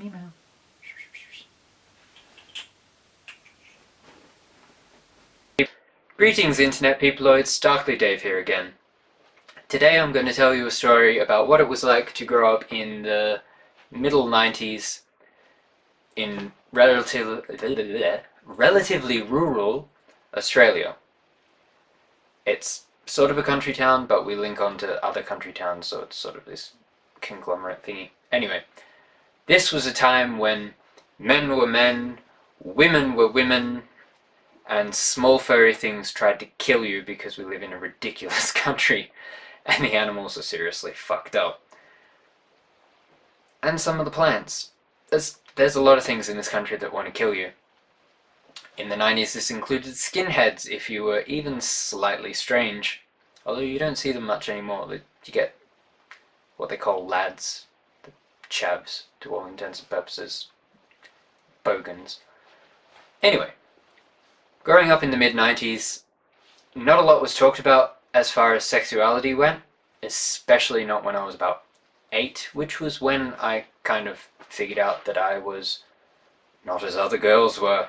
email. Greetings internet peopleoids, Darkly Dave here again. Today I'm going to tell you a story about what it was like to grow up in the middle 90s in relatively rural Australia. It's sort of a country town, but we link on to other country towns, so it's sort of this conglomerate thingy. Anyway, this was a time when men were men, women were women, and small furry things tried to kill you because we live in a ridiculous country and the animals are seriously fucked up. And some of the plants. There's a lot of things in this country that want to kill you. In the 90s this included skinheads if you were even slightly strange, although you don't see them much anymore. You get what they call lads, the chavs to all intents and purposes, bogans. Anyway, growing up in the mid-90s, not a lot was talked about as far as sexuality went, especially not when I was about 8, which was when I kind of figured out that I was not as other girls were.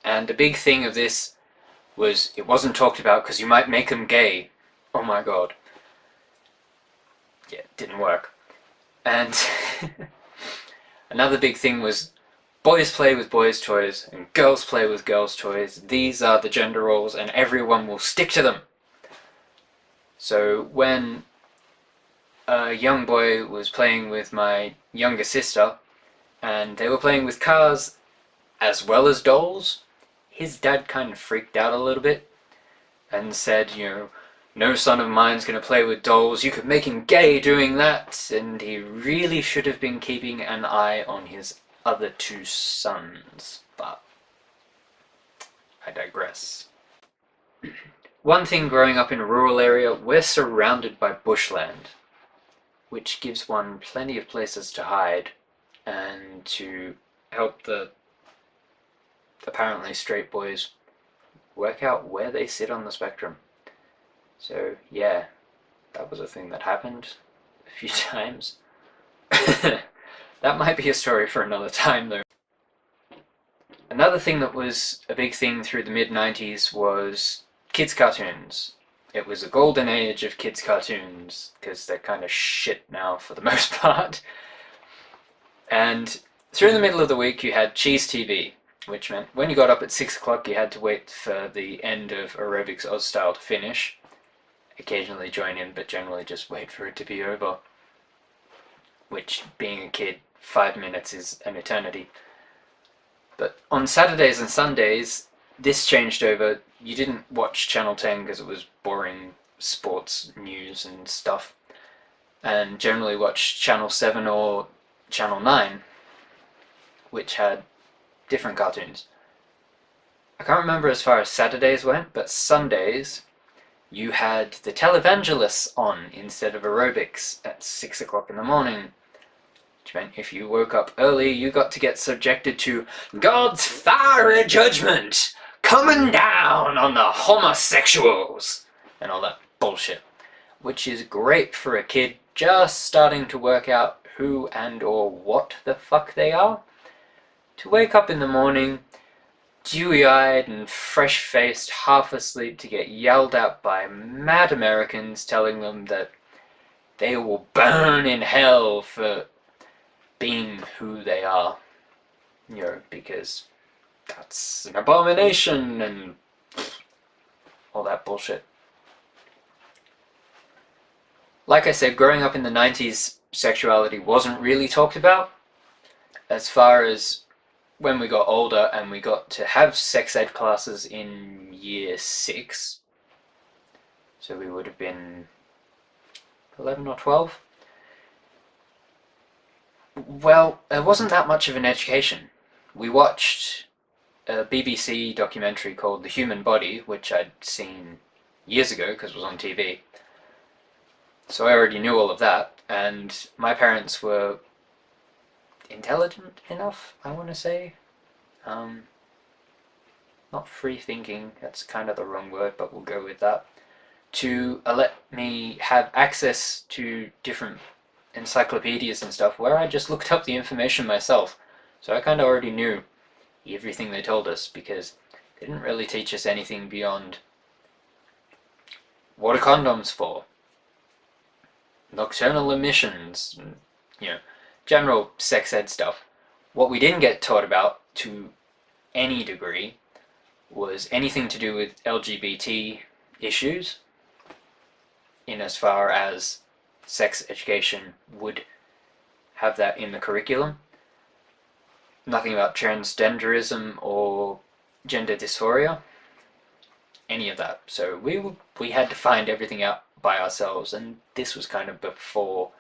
And a big thing of this was it wasn't talked about because you might make them gay. Oh my god. Yeah, it didn't work. And another big thing was boys play with boys' toys and girls play with girls' toys. These are the gender roles and everyone will stick to them. So when a young boy was playing with my younger sister and they were playing with cars as well as dolls, his dad kind of freaked out a little bit and said, you know, no son of mine's going to play with dolls, you could make him gay doing that, and he really should have been keeping an eye on his other 2 sons, but I digress. One thing growing up in a rural area, we're surrounded by bushland, which gives one plenty of places to hide and to help the apparently straight boys work out where they sit on the spectrum. So yeah, that was a thing that happened a few times. That might be a story for another time though. Another thing that was a big thing through the mid-90s was kids' cartoons. It was a golden age of kids' cartoons, because they're kind of shit now for the most part. And through the middle of the week you had Cheese TV, which meant when you got up at 6 o'clock you had to wait for the end of Aerobics Oz Style to finish. Occasionally join in, but generally just wait for it to be over. Which, being a kid, 5 minutes is an eternity. But on Saturdays and Sundays, this changed over. You didn't watch Channel 10 because it was boring sports news and stuff. And generally watched Channel 7 or Channel 9, which had different cartoons. I can't remember as far as Saturdays went, but Sundays you had the televangelists on instead of aerobics at 6 o'clock in the morning, which meant if you woke up early you got to get subjected to God's fiery judgment coming down on the homosexuals and all that bullshit, which is great for a kid just starting to work out who and or what the fuck they are, to wake up in the morning dewy-eyed and fresh-faced, half asleep, to get yelled at by mad Americans telling them that they will burn in hell for being who they are, you know, because that's an abomination and all that bullshit. Like I said, growing up in the 90s, sexuality wasn't really talked about. As far as when we got older and we got to have sex ed classes in year 6, so we would have been 11 or 12, well, it wasn't that much of an education. We watched a BBC documentary called The Human Body, which I'd seen years ago because it was on TV, so I already knew all of that, and my parents were intelligent enough, I want to say. Not free thinking, that's kind of the wrong word, but we'll go with that, to let me have access to different encyclopedias and stuff where I just looked up the information myself. So I kind of already knew everything they told us, because they didn't really teach us anything beyond what are condoms for, nocturnal emissions, general sex ed stuff. What we didn't get taught about to any degree was anything to do with LGBT issues, in as far as sex education would have that in the curriculum. Nothing about transgenderism or gender dysphoria, any of that. So we had to find everything out by ourselves, and this was kind of before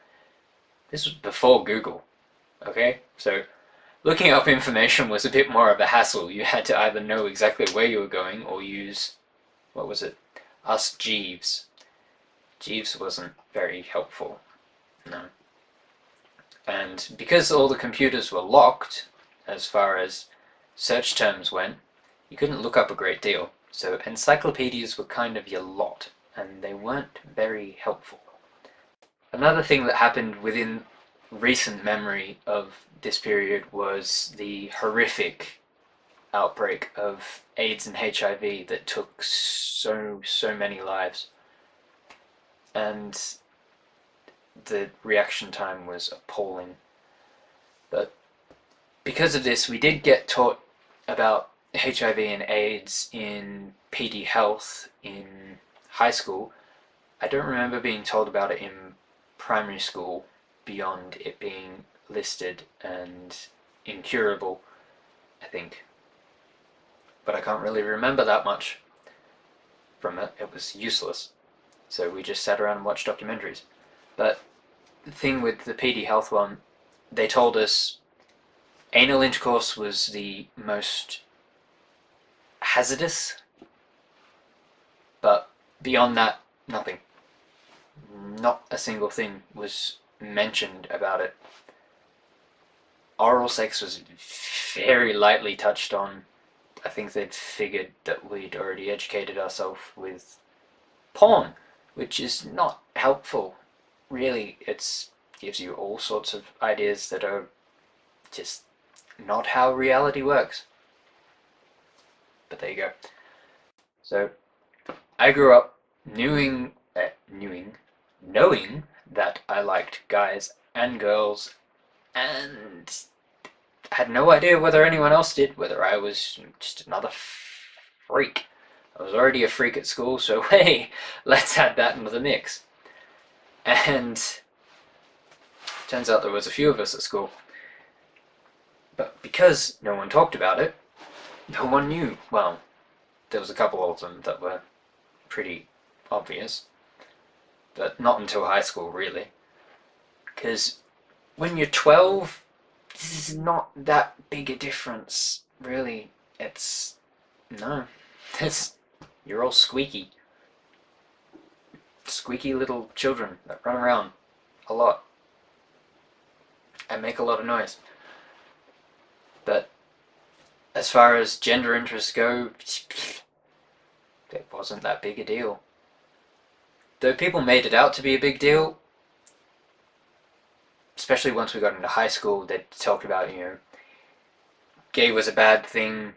Google. Okay, so looking up information was a bit more of a hassle. You had to either know exactly where you were going or use, what was it, Ask Jeeves. Jeeves wasn't very helpful, no. And because all the computers were locked, as far as search terms went, you couldn't look up a great deal. So encyclopedias were kind of your lot, and they weren't very helpful. Another thing that happened within recent memory of this period was the horrific outbreak of AIDS and HIV that took so many lives. And the reaction time was appalling. But because of this, we did get taught about HIV and AIDS in PD Health in high school. I don't remember being told about it in primary school beyond it being listed and incurable, I think. But I can't really remember that much from it. It was useless. So we just sat around and watched documentaries. But the thing with the PD Health one, they told us anal intercourse was the most hazardous, but beyond that, nothing. Not a single thing was mentioned about it. Oral sex was very lightly touched on. I think they'd figured that we'd already educated ourselves with porn, which is not helpful. Really, it gives you all sorts of ideas that are just not how reality works. But there you go. So, I grew up knowing that I liked guys and girls, and had no idea whether anyone else did, whether I was just another freak. I was already a freak at school, so hey, let's add that into the mix. And turns out there was a few of us at school. But because no one talked about it, no one knew. Well, there was a couple of them that were pretty obvious, but not until high school, really. Because when you're 12, this is not that big a difference, really. You're all squeaky. Squeaky little children that run around a lot and make a lot of noise. But as far as gender interests go, it wasn't that big a deal. Though people made it out to be a big deal, especially once we got into high school, they talked about, gay was a bad thing,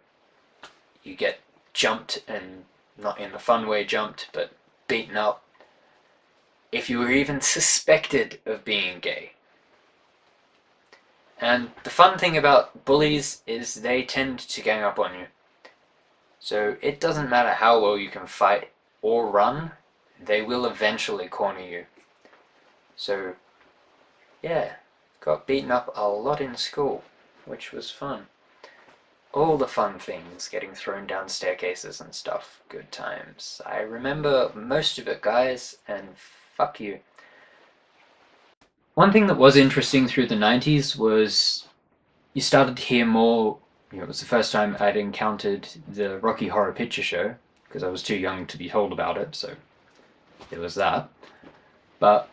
you get jumped, and not in the fun way jumped, but beaten up, if you were even suspected of being gay. And the fun thing about bullies is they tend to gang up on you. So it doesn't matter how well you can fight or run, they will eventually corner you. So, yeah, got beaten up a lot in school, which was fun. All the fun things, getting thrown down staircases and stuff, good times. I remember most of it, guys, and fuck you. One thing that was interesting through the 90s was you started to hear more. It was the first time I'd encountered the Rocky Horror Picture Show, because I was too young to be told about it, so there was that. But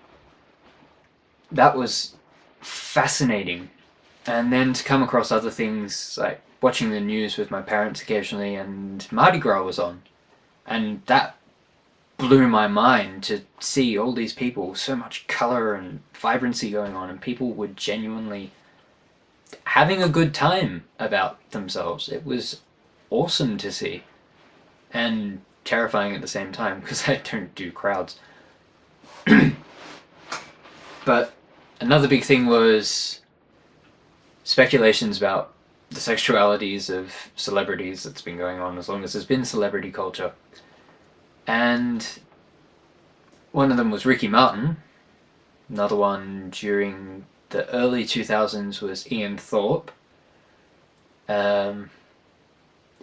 that was fascinating. And then to come across other things, like watching the news with my parents occasionally, and Mardi Gras was on. And that blew my mind to see all these people, so much color and vibrancy going on, and people were genuinely having a good time about themselves. It was awesome to see, and terrifying at the same time because I don't do crowds. But another big thing was speculations about the sexualities of celebrities that's been going on as long as there's been celebrity culture. And one of them was Ricky Martin. Another one during the early 2000s was Ian Thorpe.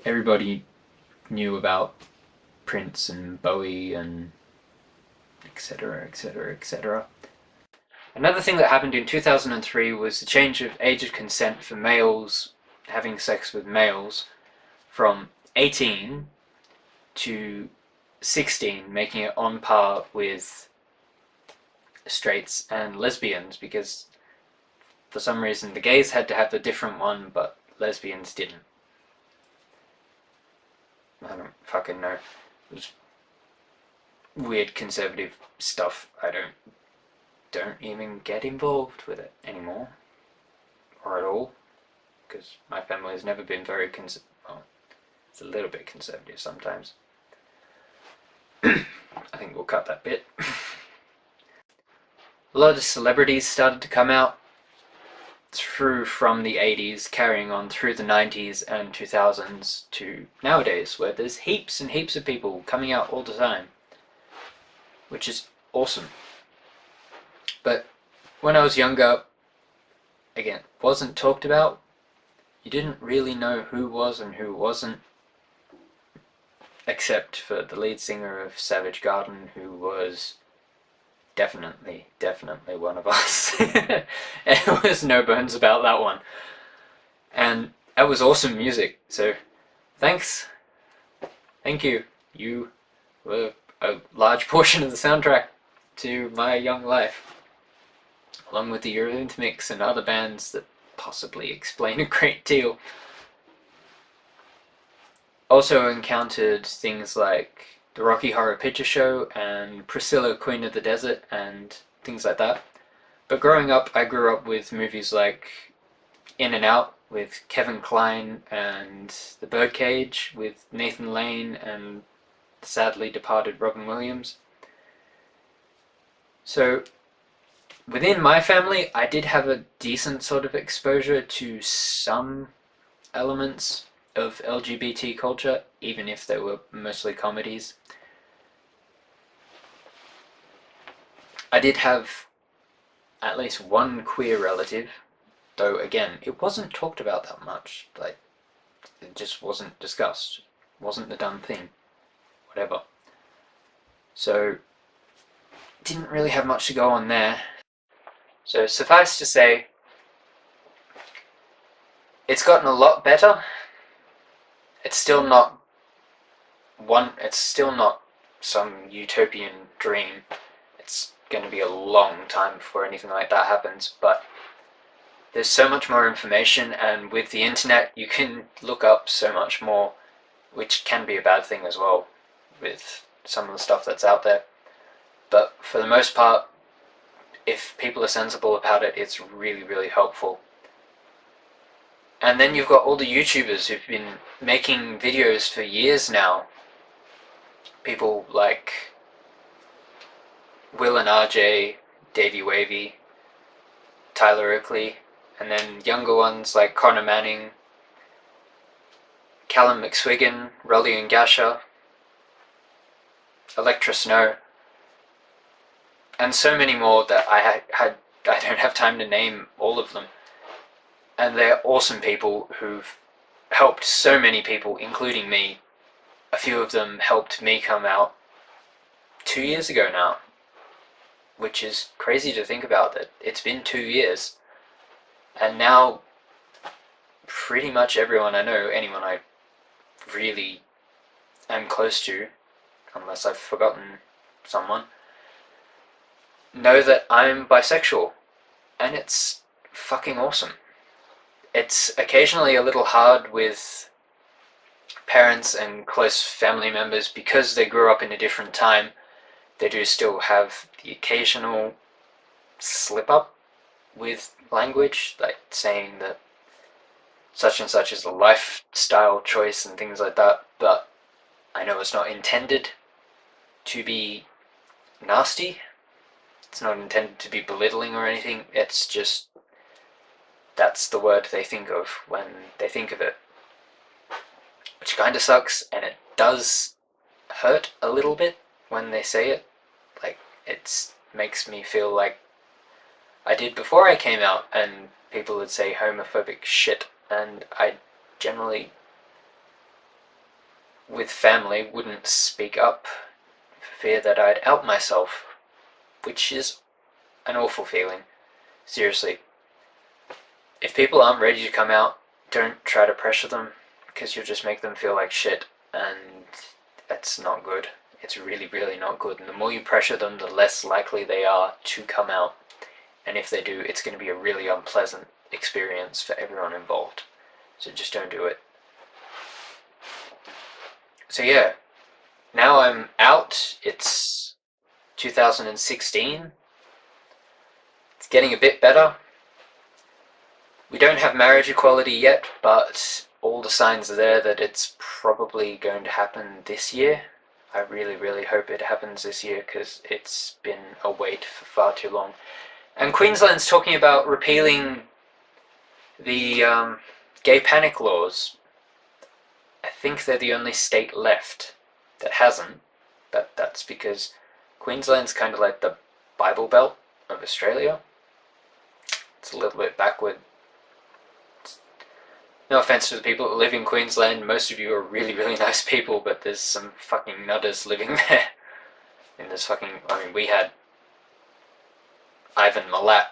Everybody knew about Prince and Bowie and etc, etc, etc. Another thing that happened in 2003 was the change of age of consent for males having sex with males from 18 to 16, making it on par with straights and lesbians, because for some reason the gays had to have the different one but lesbians didn't. I don't fucking know. It was weird conservative stuff. I don't even get involved with it anymore, or at all, because my family has never been very well, it's a little bit conservative sometimes. I think we'll cut that bit. A lot of celebrities started to come out through from the 80s, carrying on through the 90s and 2000s to nowadays, where there's heaps and heaps of people coming out all the time, which is awesome. But when I was younger, again, wasn't talked about. You didn't really know who was and who wasn't, except for the lead singer of Savage Garden, who was definitely one of us. There was no bones about that one. And that was awesome music, so thanks. Thank you. You were a large portion of the soundtrack to my young life, along with the Eurythmics and other bands that possibly explain a great deal. Also encountered things like the Rocky Horror Picture Show and Priscilla, Queen of the Desert and things like that. But growing up, I grew up with movies like In and Out with Kevin Kline and The Birdcage with Nathan Lane and sadly departed Robin Williams. So within my family, I did have a decent sort of exposure to some elements of LGBT culture, even if they were mostly comedies. I did have at least one queer relative, though again, it wasn't talked about that much. Like, it just wasn't discussed. It wasn't the done thing. Whatever. So, didn't really have much to go on there. So suffice to say, it's gotten a lot better. It's still not some utopian dream. It's going to be a long time before anything like that happens, but there's so much more information, and with the internet you can look up so much more, which can be a bad thing as well with some of the stuff that's out there. But for the most part, if people are sensible about it, it's really helpful. And then you've got all the YouTubers who've been making videos for years now. People like Will and RJ, Davey Wavy, Tyler Oakley, and then younger ones like Connor Manning, Callum McSwiggan, Rolly and Gasha, Electra Snow, and so many more that I don't have time to name all of them. And they're awesome people who've helped so many people, including me. A few of them helped me come out 2 years ago now, which is crazy to think about, that it's been 2 years. And now pretty much everyone I know, anyone I really am close to, unless I've forgotten someone, know that I'm bisexual, and it's fucking awesome. It's occasionally a little hard with parents and close family members because they grew up in a different time they do still have the occasional slip up with language, like saying that such and such is a lifestyle choice and things like that, but I know it's not intended to be nasty. It's not intended to be belittling or anything. It's just that's the word they think of when they think of it, which kind of sucks, and it does hurt a little bit when they say it. Like, it makes me feel like I did before I came out, and people would say homophobic shit, and I generally, with family, wouldn't speak up for fear that I'd out myself, which is an awful feeling. Seriously. If people aren't ready to come out, don't try to pressure them, because you'll just make them feel like shit, and that's not good. It's really, really not good, and the more you pressure them, the less likely they are to come out, and if they do, it's going to be a really unpleasant experience for everyone involved, so just don't do it. So yeah, now I'm out. It's 2016. It's getting a bit better. We don't have marriage equality yet, but all the signs are there that it's probably going to happen this year. I really, really hope it happens this year, because it's been a wait for far too long. And Queensland's talking about repealing the gay panic laws. I think they're the only state left that hasn't, but that's because Queensland's kind of like the Bible Belt of Australia. It's a little bit backward. No offense to the people that live in Queensland, most of you are really, really nice people, but there's some fucking nutters living there. And there's fucking, I mean, we had Ivan Milat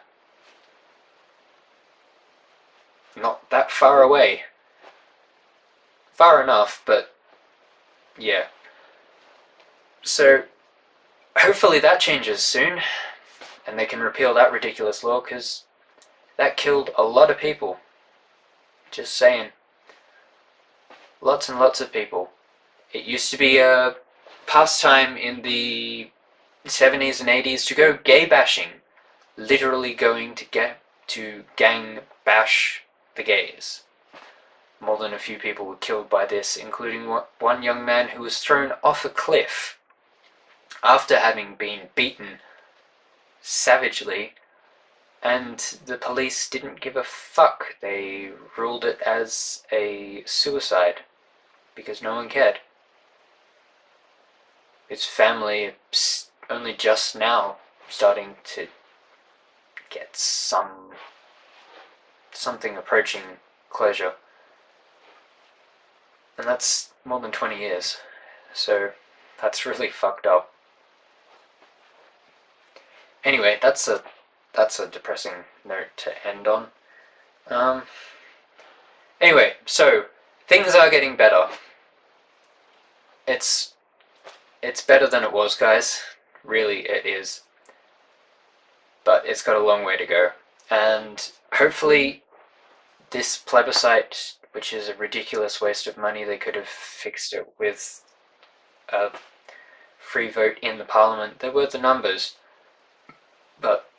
not that far away. Far enough, but yeah. So hopefully that changes soon, and they can repeal that ridiculous law, because that killed a lot of people. Just saying. Lots and lots of people. It used to be a pastime in the 70s and 80s to go gay bashing. Literally going to gang bash the gays. More than a few people were killed by this, including one young man who was thrown off a cliff after having been beaten savagely, and the police didn't give a fuck. They ruled it as a suicide because no one cared. His family only just now starting to get something approaching closure. And that's more than 20 years, so that's really fucked up. Anyway, that's a depressing note to end on. Anyway, so things are getting better. It's better than it was, guys. Really, it is. But it's got a long way to go. And hopefully this plebiscite, which is a ridiculous waste of money, they could have fixed it with a free vote in the parliament. There were the numbers, but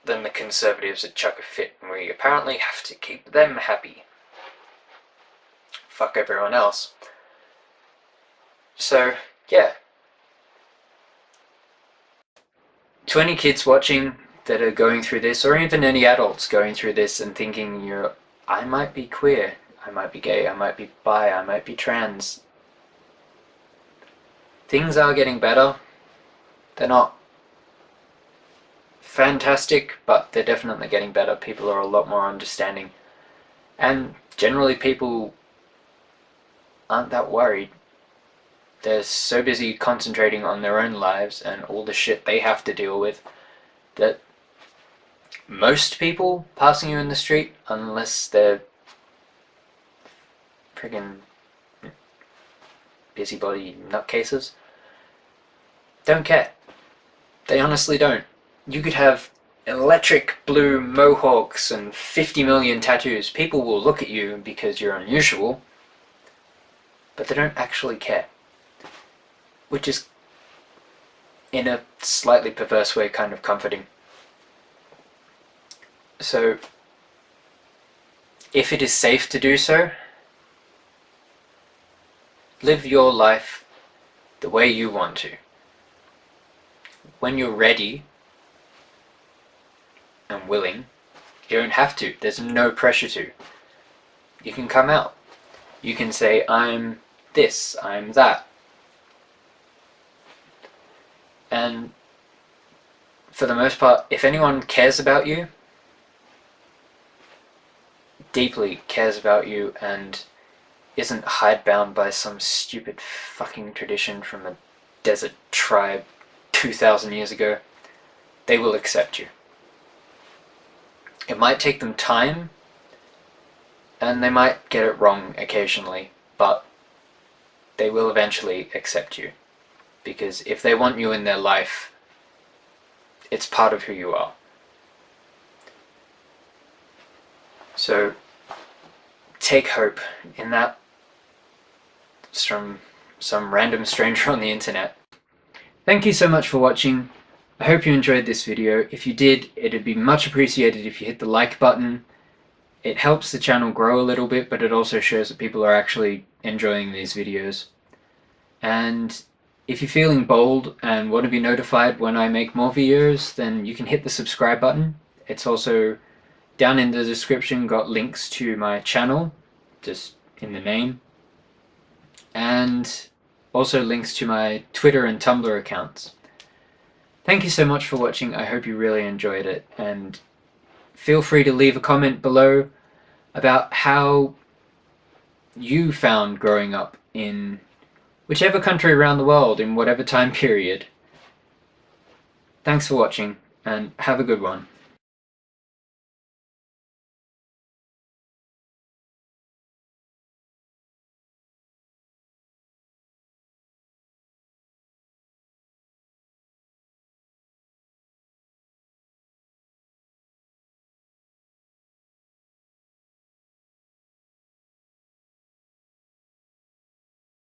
then the Conservatives would chuck a fit, and we apparently have to keep them happy. Fuck everyone else. So, yeah. To any kids watching that are going through this, or even any adults going through this and thinking, I might be queer, I might be gay, I might be bi, I might be trans. Things are getting better. They're not fantastic, but they're definitely getting better. People are a lot more understanding. And generally people aren't that worried. They're so busy concentrating on their own lives and all the shit they have to deal with that most people passing you in the street, unless they're friggin' busybody nutcases, don't care. They honestly don't. You could have electric blue mohawks and 50 million tattoos. People will look at you because you're unusual, but they don't actually care. Which is in a slightly perverse way, kind of comforting. So, if it is safe to do so, live your life the way you want to. When you're ready and willing, you don't have to. There's no pressure to. You can come out. You can say, I'm this, I'm that. And for the most part, if anyone cares about you, deeply cares about you, and isn't hidebound by some stupid fucking tradition from a desert tribe 2,000 years ago, they will accept you. It might take them time, and they might get it wrong occasionally, but they will eventually accept you. Because if they want you in their life, it's part of who you are. So take hope in that. It's from some random stranger on the internet. Thank you so much for watching. I hope you enjoyed this video. If you did, it'd be much appreciated if you hit the like button. It helps the channel grow a little bit, but it also shows that people are actually enjoying these videos. And if you're feeling bold and want to be notified when I make more videos, then you can hit the subscribe button. It's also down in the description, got links to my channel, just in the name, and also links to my Twitter and Tumblr accounts. Thank you so much for watching. I hope you really enjoyed it, and feel free to leave a comment below about how you found growing up in whichever country around the world, in whatever time period. Thanks for watching, and have a good one.